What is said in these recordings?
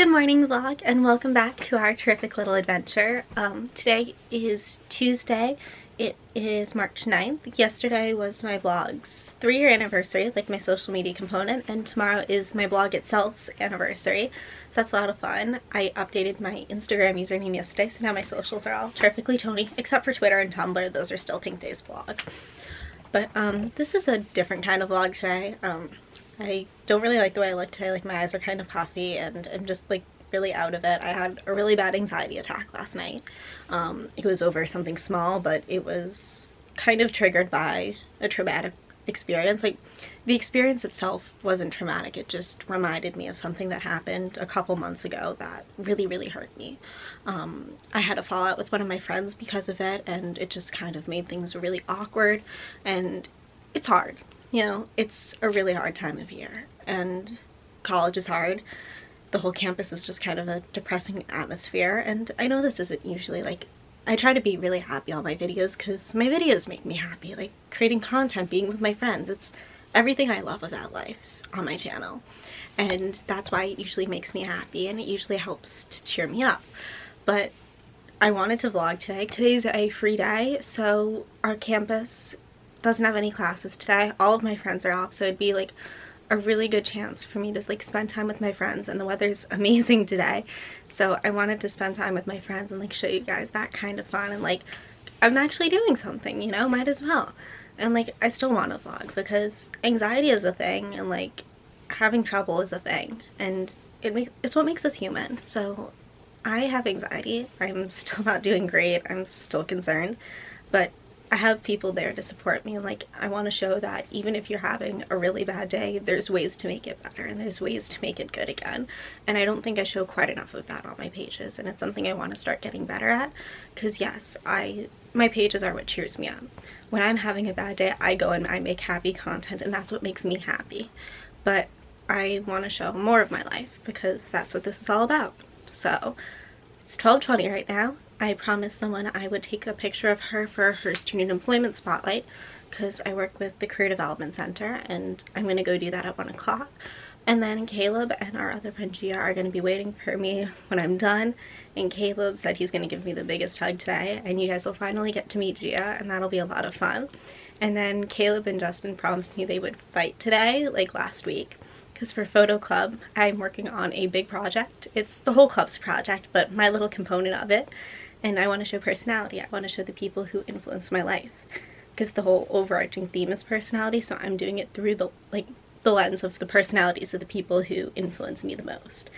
Good morning vlog and welcome back to our terrific little adventure. Today is Tuesday. It is March 9th. Yesterday was my blog's 3-year anniversary, like my social media component, and tomorrow is my blog itself's anniversary. So that's a lot of fun. I updated my Instagram username yesterday, so now my socials are all terrifically Tony, except for Twitter and Tumblr. Those are still Pink Days blog. But this is a different kind of vlog today. I don't really like the way I look today. Like, my eyes are kind of puffy and I'm just like really out of it. I had a really bad anxiety attack last night. It was over something small, but it was kind of triggered by a traumatic experience. Like, the experience itself wasn't traumatic, it just reminded me of something that happened a couple months ago that really hurt me. I had a fallout with one of my friends because of it, and it just kind of made things really awkward, and it's hard. You know, it's a really hard time of year, and college is hard. The whole campus is just kind of a depressing atmosphere, and I know this isn't usually, like, I try to be really happy on my videos because my videos make me happy. Like, creating content, being with my friends, it's everything I love about life on my channel, and that's why it usually makes me happy, and it usually helps to cheer me up. But I wanted to vlog today. Today's a free day, so our campus doesn't have any classes today. All of my friends are off, so it'd be like a really good chance for me to like spend time with my friends, and the weather's amazing today, so I wanted to spend time with my friends and like show you guys that kind of fun, and like I'm actually doing something, you know, might as well. And like I still want to vlog because anxiety is a thing, and like having trouble is a thing, and it's what makes us human. So I have anxiety, I'm still not doing great, I'm still concerned, but I have people there to support me, and like I want to show that even if you're having a really bad day, there's ways to make it better and there's ways to make it good again. And I don't think I show quite enough of that on my pages, and it's something I want to start getting better at, because yes, my pages are what cheers me up. When I'm having a bad day, I go and I make happy content, and that's what makes me happy. But I want to show more of my life because that's what this is all about. So it's 12:20 right now. I promised someone I would take a picture of her for her student employment spotlight because I work with the Career Development Center, and I'm going to go do that at 1 o'clock. And then Caleb and our other friend Gia are going to be waiting for me when I'm done, and Caleb said he's going to give me the biggest hug today, and you guys will finally get to meet Gia, and that'll be a lot of fun. And then Caleb and Justin promised me they would fight today, like last week, because for Photo Club I'm working on a big project. It's the whole club's project, but my little component of it. And I want to show personality. I want to show the people who influence my life, because the whole overarching theme is personality, so I'm doing it through the lens of the personalities of the people who influence me the most.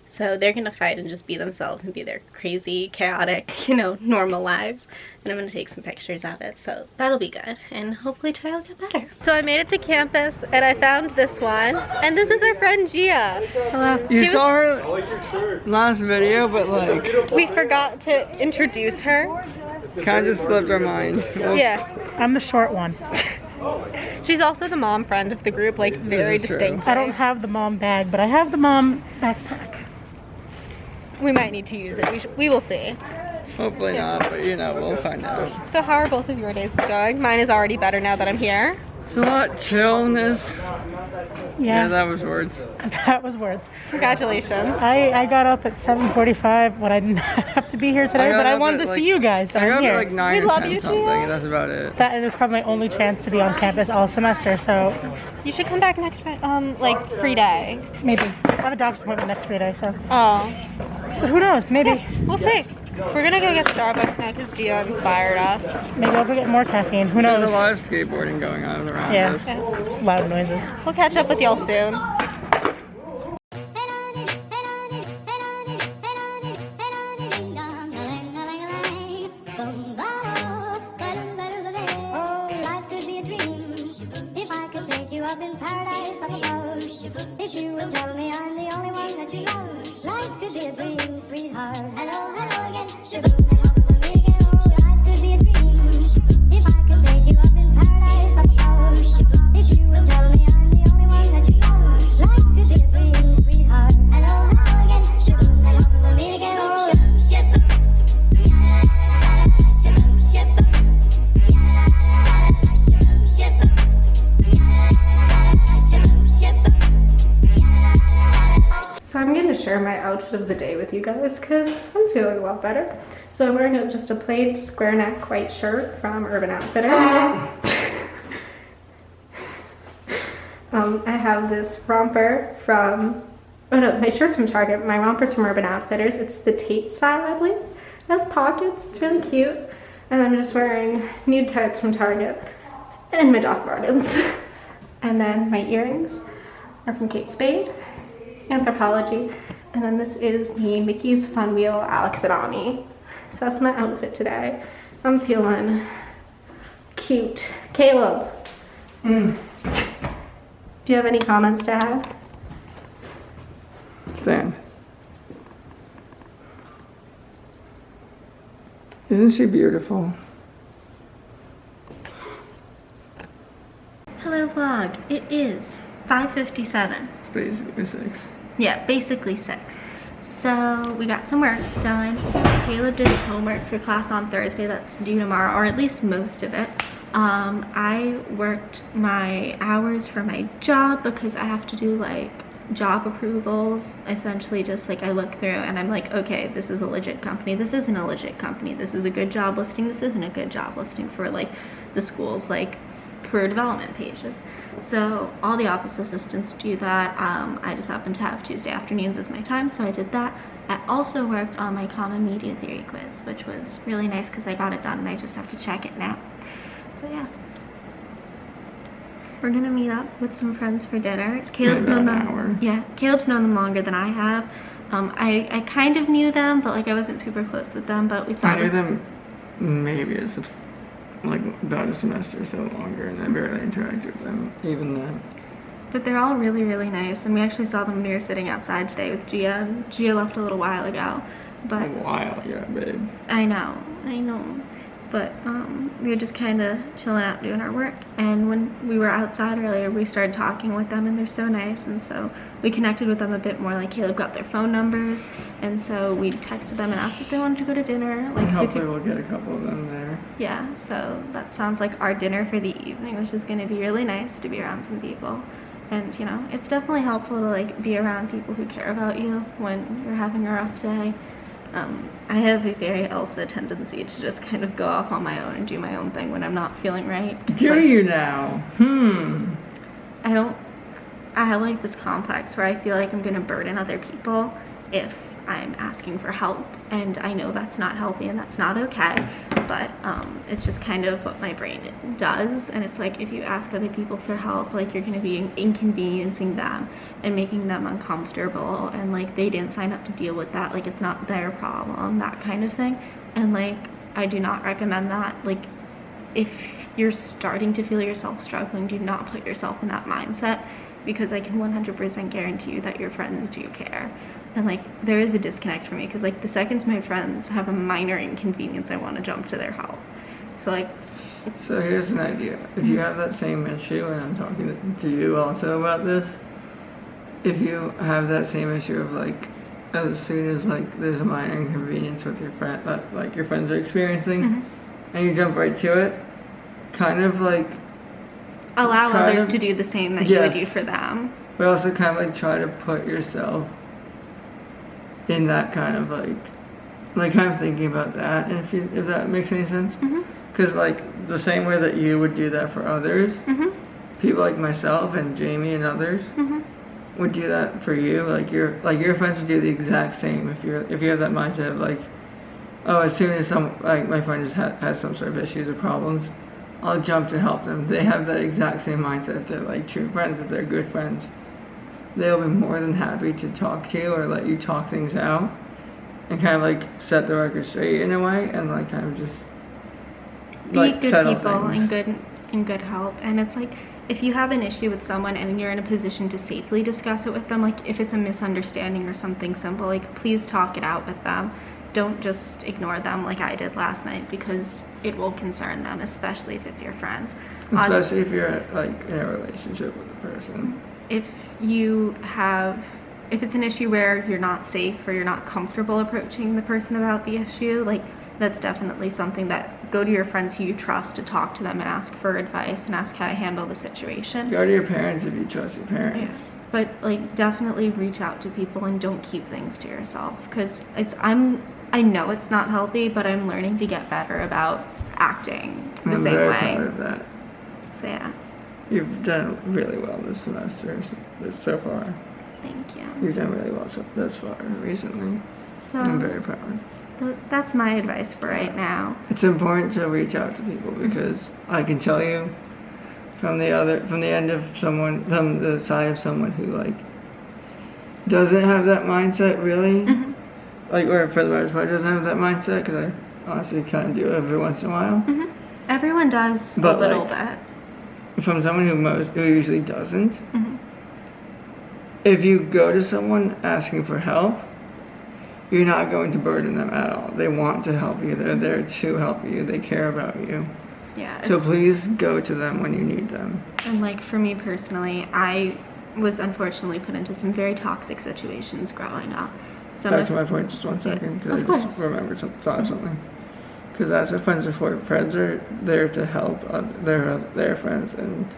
So they're gonna fight and just be themselves and be their crazy, chaotic, you know, normal lives. And I'm gonna take some pictures of it, so that'll be good. And hopefully today I'll get better. So I made it to campus and I found this one. And this is our friend Gia. Hello. You saw her last video, but like... We forgot to introduce her. Kind of just slipped our mind. Well, yeah. I'm the short one. She's also the mom friend of the group, like very distinct. I don't have the mom bag, but I have the mom backpack. We might need to use it. We will see. hopefully not, but you know, we'll find out. So how are both of your days going? Mine is already better now that I'm here. It's a lot chillness. Yeah, that was words. That was words. Congratulations. I got up at 7:45 when I didn't have to be here today, but I wanted to see you guys. So I got I'm here. up at like 9 or 10 something, that's about it. That is probably my only chance to be on campus all semester, so... You should come back next, like, free day. Maybe. I have a doctor's appointment next free day, so... Oh. But who knows, maybe. Yeah, we'll see. We're gonna go get Starbucks now because Gia inspired us. Maybe I'll go get more caffeine, who knows. There's a lot of skateboarding going on around this. Yeah. Just loud noises. We'll catch up with y'all soon. share my outfit of the day with you guys because I'm feeling a lot better. So I'm wearing just a plain square neck white shirt from Urban Outfitters. I have this romper from, oh no, my shirt's from Target. My romper's from Urban Outfitters. It's the Tate style, I believe. It has pockets, it's really cute. And I'm just wearing nude tights from Target and my Doc Martens. And then my earrings are from Kate Spade, Anthropology. And then this is the Mickey's Fun Wheel Alex and Ani. So that's my outfit today. I'm feeling cute. Caleb. Do you have any comments to add? Stan. Isn't she beautiful? Hello vlog. It is 5:57. It's basically 6. Yeah, basically 6. So we got some work done. Caleb did his homework for class on Thursday that's due tomorrow, or at least most of it. I worked my hours for my job because I have to do like job approvals. Essentially just like I look through and I'm like, okay, this is a legit company, this isn't a legit company, this is a good job listing, this isn't a good job listing for like the school's like career development pages. So all the office assistants do that. I just happen to have Tuesday afternoons as my time, so I did that. I also worked on my common media theory quiz, which was really nice because I got it done and I just have to check it now. But yeah, we're gonna meet up with some friends for dinner. Caleb's known them. Yeah, Caleb's known them longer than I have. I kind of knew them, but like I wasn't super close with them. But we saw. I knew them maybe as like about a semester or so longer, and I barely interacted with them even then. But they're all really, really nice, and we actually saw them when we were sitting outside today with Gia. And Gia left a little while ago, but A while, yeah, babe. I know. But we were just kind of chilling out doing our work, and when we were outside earlier we started talking with them and they're so nice, and so we connected with them a bit more. Like Caleb got their phone numbers, and so we texted them and asked if they wanted to go to dinner. Like hopefully we'll get a couple of them there. Yeah, so that sounds like our dinner for the evening, which is going to be really nice to be around some people. And you know, it's definitely helpful to like be around people who care about you when you're having a rough day. I have a very Elsa tendency to just kind of go off on my own and do my own thing when I'm not feeling right. Do like, you now? I have like this complex where I feel like I'm gonna burden other people if I'm asking for help, and I know that's not healthy and that's not okay, but it's just kind of what my brain does. And it's like, if you ask other people for help, like you're gonna be inconveniencing them and making them uncomfortable, and like they didn't sign up to deal with that, like it's not their problem, that kind of thing. And like I do not recommend that. Like if you're starting to feel yourself struggling, do not put yourself in that mindset, because I can 100% guarantee you that your friends do care. And like there is a disconnect for me, because like the second my friends have a minor inconvenience, I want to jump to their help. So like, so here's an idea. If you have that same issue, and I'm talking to you also about this, if you have that same issue of like, as soon as like there's a minor inconvenience with your friend that like your friends are experiencing, and you jump right to it, kind of like allow others to do the same that you would do for them, but also kind of like try to put yourself in that kind of like kind of thinking about that, and if that makes any sense, because like the same way that you would do that for others, people like myself and Jamie and others would do that for you. Like your friends would do the exact same if you have that mindset of like, oh, as soon as my friend has some sort of issues or problems, I'll jump to help them. They have that exact same mindset. If they're like true friends, if they're good friends, they'll be more than happy to talk to you or let you talk things out and kind of like set the record straight in a way, and like kind of just like be good settle people things. and good help. And it's like, if you have an issue with someone and you're in a position to safely discuss it with them, like if it's a misunderstanding or something simple, like please talk it out with them. Don't just ignore them like I did last night, because it will concern them, especially if it's your friends. Especially if you're like in a relationship with a person. If it's an issue where you're not safe or you're not comfortable approaching the person about the issue, like that's definitely something that go to your friends who you trust to talk to them and ask for advice and ask how to handle the situation. Go to your parents if you trust your parents. Yeah. But like definitely reach out to people and don't keep things to yourself, because I know it's not healthy, but I'm learning to get better about acting the same way. I'm very proud of that. So yeah. You've done really well this semester so far. Thank you. You've done really well thus far recently. So I'm very proud. That's my advice for right now. It's important to reach out to people, because I can tell you from the side of someone who like doesn't have that mindset really, like, or for the most part doesn't have that mindset, because I honestly kind of do every once in a while. Everyone does a little bit. From someone who usually doesn't, if you go to someone asking for help, you're not going to burden them at all. They want to help you. They're there to help you. They care about you. Yeah. So please go to them when you need them. And like for me personally, I was unfortunately put into some very toxic situations growing up. Back to my point, just 1 second, because I just remembered something. Because that's what friends are for. Friends are there to help their friends, and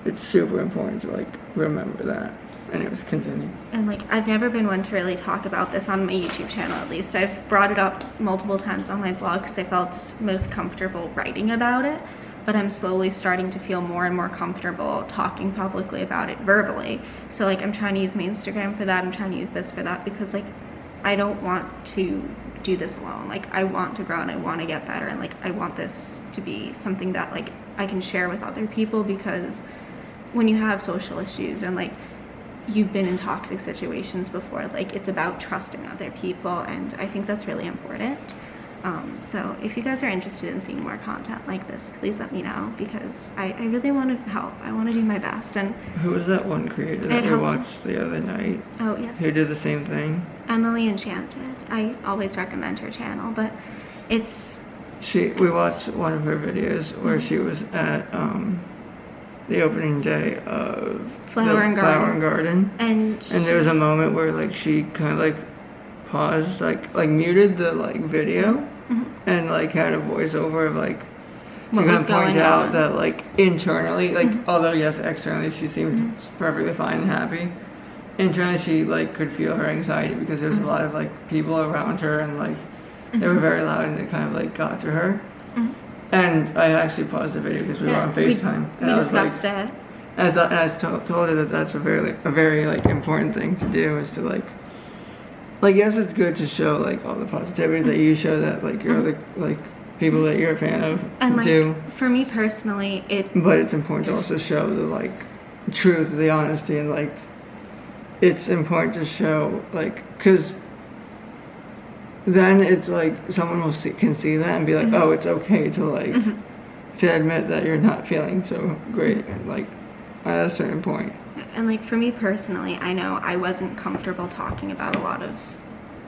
it's super important to like remember that. Anyways, continue. And like I've never been one to really talk about this on my YouTube channel. At least I've brought it up multiple times on my blog because I felt most comfortable writing about it. But I'm slowly starting to feel more and more comfortable talking publicly about it verbally. So like I'm trying to use my Instagram for that. I'm trying to use this for that, because like I don't want to do this alone. Like I want to grow and I want to get better, and like I want this to be something that like I can share with other people, because when you have social issues and like you've been in toxic situations before, like it's about trusting other people, and I think that's really important. So if you guys are interested in seeing more content like this, please let me know, because I really want to help. I want to do my best. And who was that one creator that we watched the other night? Oh yes. Who did the same thing? Emily Enchanted. I always recommend her channel, but it's... We watched one of her videos where she was at the opening day of Flower and Garden. And there was a moment where like she kind of like paused, like muted the like video, and like had a voiceover of like to kind of point out that like internally, like although yes externally she seemed perfectly fine and happy, internally she like could feel her anxiety, because there's a lot of like people around her, and like they were very loud, and it kind of like got to her. And I actually paused the video because we were on FaceTime. We discussed it. And I told her that that's a very like important thing to do, is to like yes, it's good to show like all the positivity that you show, that like your other like people that you're a fan of and like, do. For me personally, but it's important to also show the like truth, the honesty, and like it's important to show like, because then it's like someone can see that and be like, oh, it's okay to like to admit that you're not feeling so great, and like at a certain point. And like for me personally, I know I wasn't comfortable talking about a lot of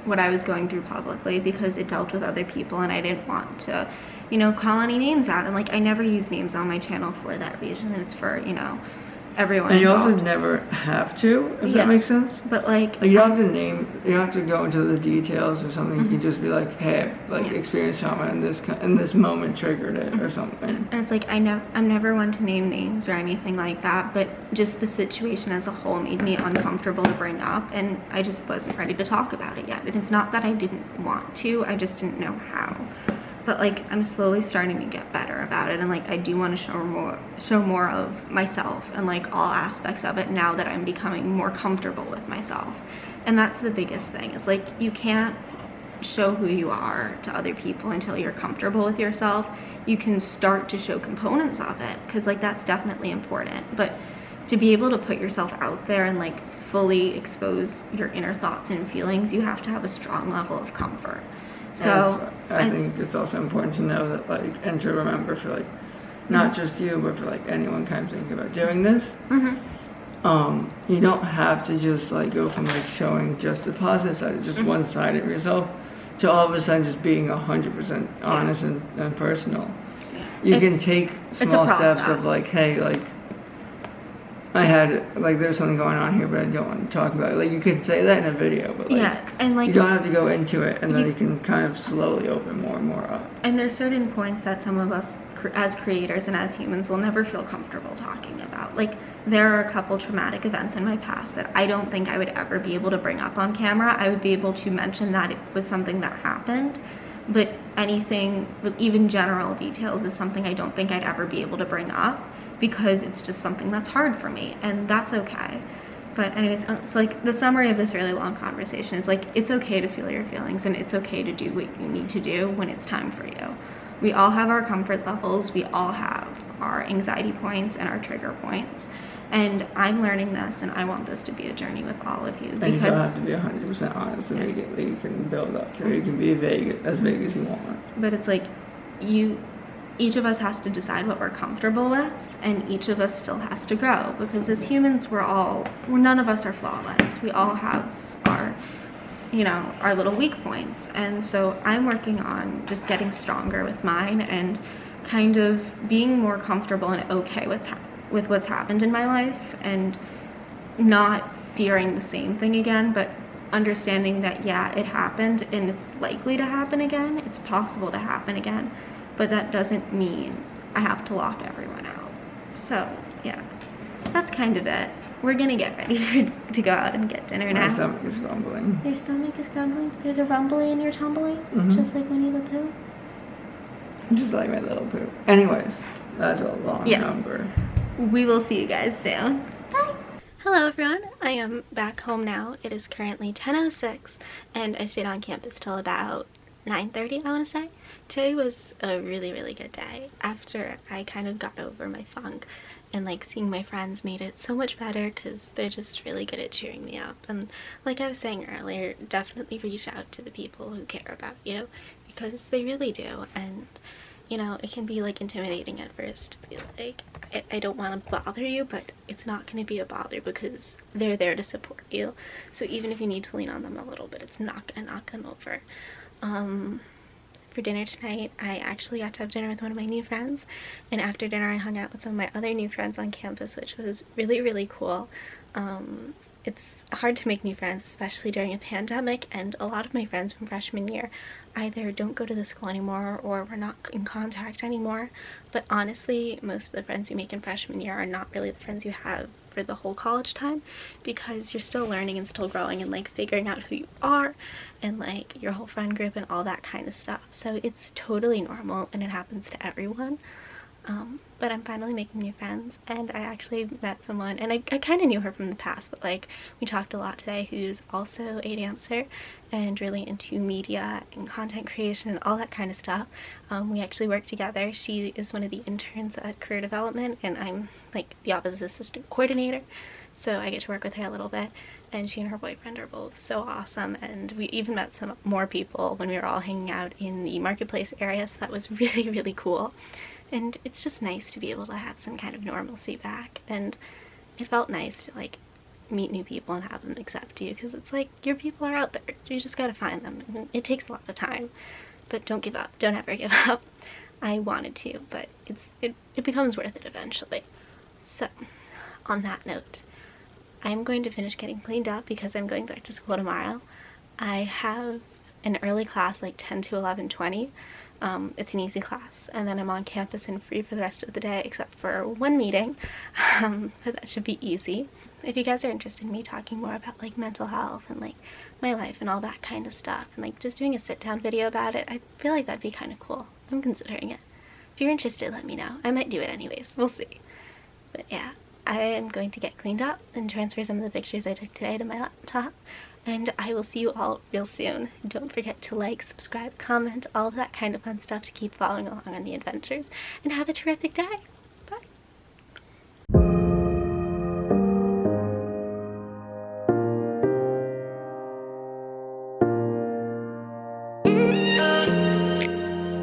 what I was going through publicly, because it dealt with other people, and I didn't want to, you know, call any names out. And like I never use names on my channel for that reason. It's for, you know, everyone. And you involved. also never have to, if that makes sense. But like you don't have to name, you don't have to go into the details or something. You can just be like, hey, like experienced trauma, and this moment triggered it or something. And it's like I'm never one to name names or anything like that, but just the situation as a whole made me uncomfortable to bring up, and I just wasn't ready to talk about it yet. And it's not that I didn't want to, I just didn't know how. But like I'm slowly starting to get better about it, and like I do want to show more of myself and like all aspects of it now that I'm becoming more comfortable with myself. And that's the biggest thing, is like you can't show who you are to other people until you're comfortable with yourself. You can start to show components of it, because like that's definitely important, but to be able to put yourself out there and like fully expose your inner thoughts and feelings, you have to have a strong level of comfort. So I think it's also important to know that like, and to remember for like not just you, but for like anyone kind of thinking about doing this, you don't have to just like go from like showing just the positive side, just one side of yourself, to all of a sudden just being 100% honest and personal. You can take small steps of like, hey, like I had, like, there's something going on here, but I don't want to talk about it. Like, you could say that in a video, but, like, yeah, and like you don't have to go into it, and then you can kind of slowly open more and more up. And there's certain points that some of us as creators and as humans will never feel comfortable talking about. Like, there are a couple traumatic events in my past that I don't think I would ever be able to bring up on camera. I would be able to mention that it was something that happened, but anything, even general details, is something I don't think I'd ever be able to bring up, because it's just something that's hard for me, and that's okay. But anyways, so like the summary of this really long conversation is like, it's okay to feel your feelings, and it's okay to do what you need to do when it's time for you. We all have our comfort levels, we all have our anxiety points and our trigger points, and I'm learning this, and I want this to be a journey with all of you. And you don't have to be 100% honest immediately. You can build up to it. You can be as vague as you want. But it's like, each of us has to decide what we're comfortable with, and each of us still has to grow, because as humans, none of us are flawless. We all have our, our little weak points, and so I'm working on just getting stronger with mine and kind of being more comfortable and okay with what's happened in my life, and not fearing the same thing again, but understanding that, yeah, it happened and it's likely to happen again. It's possible to happen again, but that doesn't mean I have to lock everyone out. So yeah, that's kind of it. We're gonna get ready to go out and get dinner now. My stomach is rumbling. Your stomach is grumbling? There's a rumbling and you're tumbling? Mm-hmm. Just like Winnie the Pooh? Just like my little poop. Anyways, that's a long number. We will see you guys soon. Bye! Hello everyone, I am back home now. It is currently 10:06 and I stayed on campus till about 9:30, I want to say. Today was a really, really good day. After I kind of got over my funk, and like seeing my friends made it so much better, because they're just really good at cheering me up. And like I was saying earlier, definitely reach out to the people who care about you, because they really do. And it can be like intimidating at first to be like, I don't want to bother you, but it's not going to be a bother because they're there to support you. So even if you need to lean on them a little bit, it's not going to knock them over. For dinner tonight, I actually got to have dinner with one of my new friends, and after dinner I hung out with some of my other new friends on campus, which was really, really cool. It's hard to make new friends, especially during a pandemic, and a lot of my friends from freshman year either don't go to the school anymore or we're not in contact anymore. But honestly, most of the friends you make in freshman year are not really the friends you have for the whole college time, because you're still learning and still growing and like figuring out who you are and like your whole friend group and all that kind of stuff. So it's totally normal and it happens to everyone. But I'm finally making new friends, and I actually met someone, and I kind of knew her from the past, but like we talked a lot today, who's also a dancer and really into media and content creation and all that kind of stuff. We actually work together. She is one of the interns at career development, and I'm like the office assistant coordinator, so I get to work with her a little bit. And she and her boyfriend are both so awesome, and we even met some more people when we were all hanging out in the marketplace area, so that was really, really cool. And it's just nice to be able to have some kind of normalcy back, and it felt nice to like meet new people and have them accept you, because it's like your people are out there, you just gotta find them, and it takes a lot of time. But don't give up, don't ever give up. I wanted to, but it becomes worth it eventually. So on that note, I'm going to finish getting cleaned up because I'm going back to school tomorrow. I have an early class, like 10 to 11:20. It's an easy class, and then I'm on campus and free for the rest of the day except for one meeting, but that should be easy. If you guys are interested in me talking more about like mental health and like my life and all that kind of stuff, and like just doing a sit-down video about it, I feel like that'd be kind of cool. I'm considering it. If you're interested, let me know. I might do it anyways, we'll see. But yeah, I am going to get cleaned up and transfer some of the pictures I took today to my laptop, and I will see you all real soon. Don't forget to like, subscribe, comment, all of that kind of fun stuff to keep following along on the adventures, and have a terrific day!